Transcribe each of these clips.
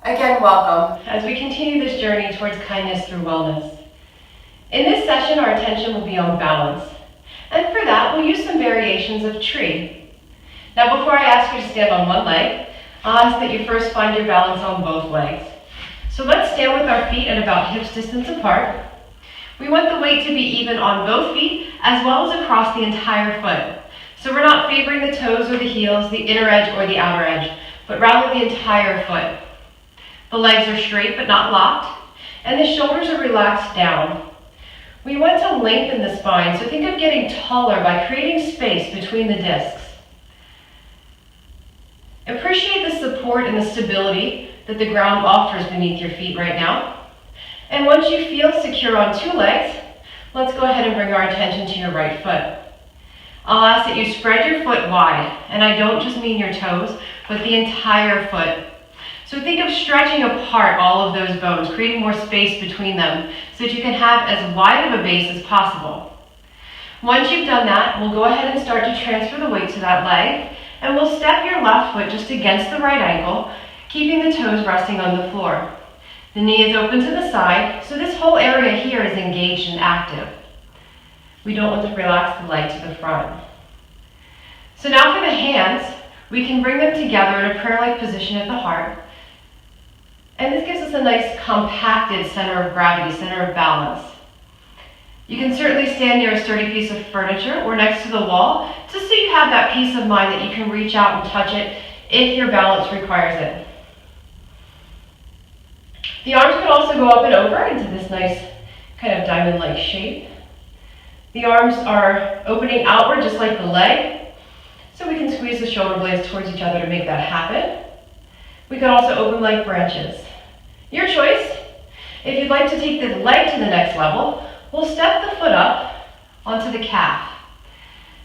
Again, welcome as we continue this journey towards kindness through wellness. In this session, our attention will be on balance. And for that, we'll use some variations of tree. Now, before I ask you to stand on one leg, I'll ask that you first find your balance on both legs. So let's stand with our feet at about hips distance apart. We want the weight to be even on both feet as well as across the entire foot. So we're not favoring the toes or the heels, the inner edge or the outer edge, but rather the entire foot. The legs are straight but not locked, and the shoulders are relaxed down. We want to lengthen the spine, so think of getting taller by creating space between the discs. Appreciate the support and the stability that the ground offers beneath your feet right now. And once you feel secure on two legs, let's go ahead and bring our attention to your right foot. I'll ask that you spread your foot wide, and I don't just mean your toes, but the entire foot. So think of stretching apart all of those bones, creating more space between them so that you can have as wide of a base as possible. Once you've done that, we'll go ahead and start to transfer the weight to that leg, and we'll step your left foot just against the right ankle, keeping the toes resting on the floor. The knee is open to the side, so this whole area here is engaged and active. We don't want to relax the leg to the front. So now for the hands, we can bring them together in a prayer-like position at the heart. And this gives us a nice compacted center of gravity, center of balance. You can certainly stand near a sturdy piece of furniture or next to the wall, just so you have that peace of mind that you can reach out and touch it if your balance requires it. The arms could also go up and over into this nice kind of diamond-like shape. The arms are opening outward just like the leg, so we can squeeze the shoulder blades towards each other to make that happen. We can also open like branches. Your choice. If you'd like to take the leg to the next level, we'll step the foot up onto the calf.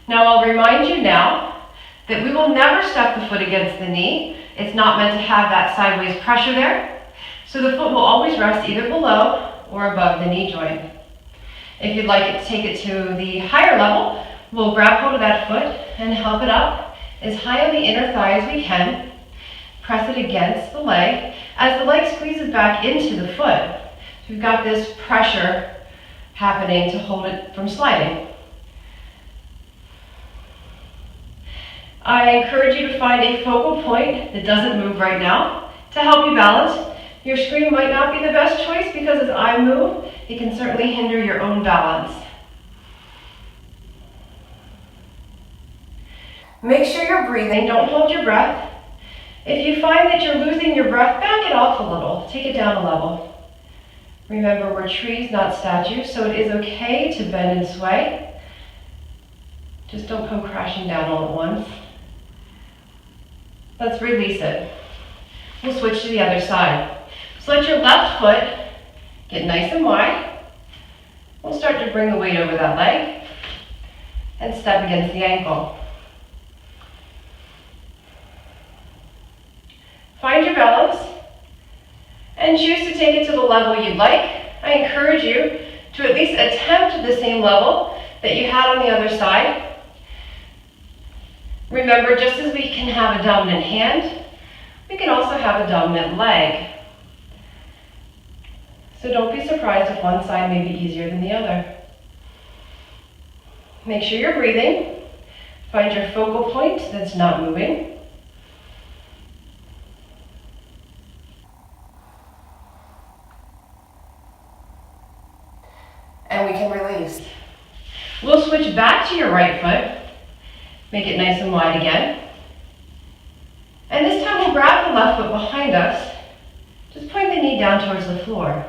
Now I'll remind you now that we will never step the foot against the knee. It's not meant to have that sideways pressure there. So the foot will always rest either below or above the knee joint. If you'd like it to take it to the higher level, we'll grab hold of that foot and help it up as high on the inner thigh as we can. Press it against the leg as the leg squeezes back into the foot. So we've got this pressure happening to hold it from sliding. I encourage you to find a focal point that doesn't move right now to help you balance. Your screen might not be the best choice because as I move, it can certainly hinder your own balance. Make sure you're breathing, don't hold your breath. If you find that you're losing your breath, back it off a little, take it down a level. Remember, we're trees, not statues, so it is okay to bend and sway. Just don't come crashing down all at once. Let's release it. We'll switch to the other side. So let your left foot get nice and wide. We'll start to bring the weight over that leg and step against the ankle. Find your balance and choose to take it to the level you'd like. I encourage you to at least attempt the same level that you had on the other side. Remember, just as we can have a dominant hand, we can also have a dominant leg. So don't be surprised if one side may be easier than the other. Make sure you're breathing. Find your focal point that's not moving. And we can release. We'll switch back to your right foot. Make it nice and wide again. And this time we'll grab the left foot behind us. Just point the knee down towards the floor.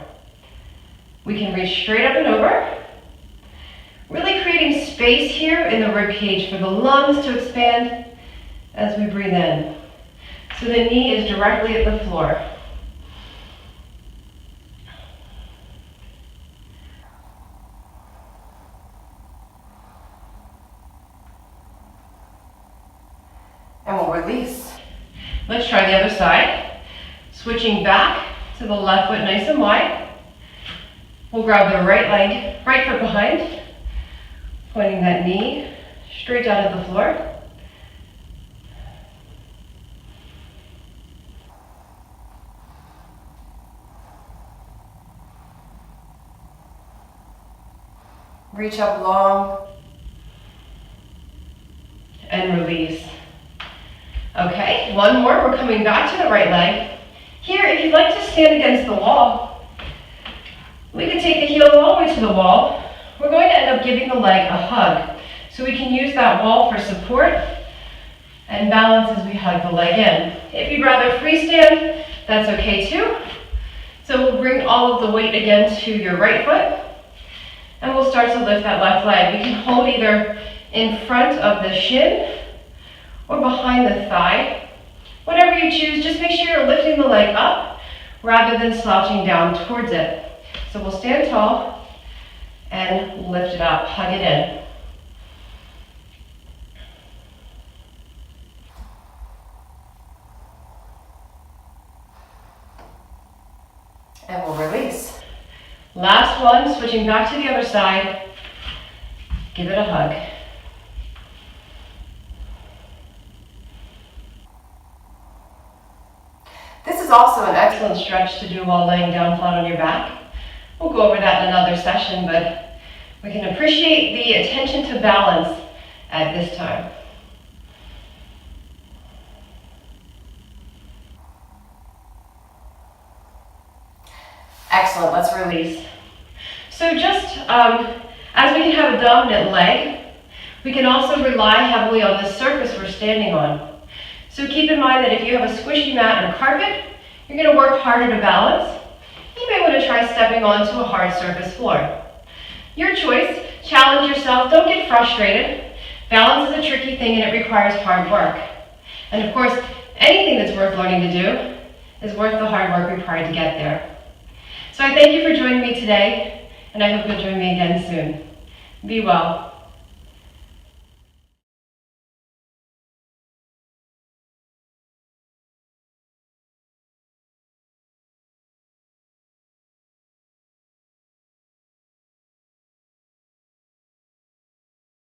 We can reach straight up and over. Really creating space here in the rib cage for the lungs to expand as we breathe in. So the knee is directly at the floor. And we'll release. Let's try the other side. Switching back to the left foot nice and wide. We'll grab the right foot behind, pointing that knee straight down at the floor. Reach up long. And release. Okay, one more. We're coming back to the right leg. Here, if you'd like to stand against the wall, we can take the heel all the way to the wall. We're going to end up giving the leg a hug. So we can use that wall for support and balance as we hug the leg in. If you'd rather freestand, that's okay too. So we'll bring all of the weight again to your right foot, and we'll start to lift that left leg. We can hold either in front of the shin or behind the thigh. Whatever you choose, just make sure you're lifting the leg up rather than slouching down towards it. So we'll stand tall and lift it up, hug it in. And we'll release. Last one, switching back to the other side. Give it a hug. This is also an excellent stretch to do while laying down flat on your back. We'll go over that in another session, but we can appreciate the attention to balance at this time. Excellent, let's release. So just as we can have a dominant leg, we can also rely heavily on the surface we're standing on. So keep in mind that if you have a squishy mat or carpet, you're going to work harder to balance. You may want to try stepping onto a hard surface floor. Your choice, challenge yourself, don't get frustrated. Balance is a tricky thing and it requires hard work. And of course, anything that's worth learning to do is worth the hard work required to get there. So I thank you for joining me today, and I hope you'll join me again soon. Be well.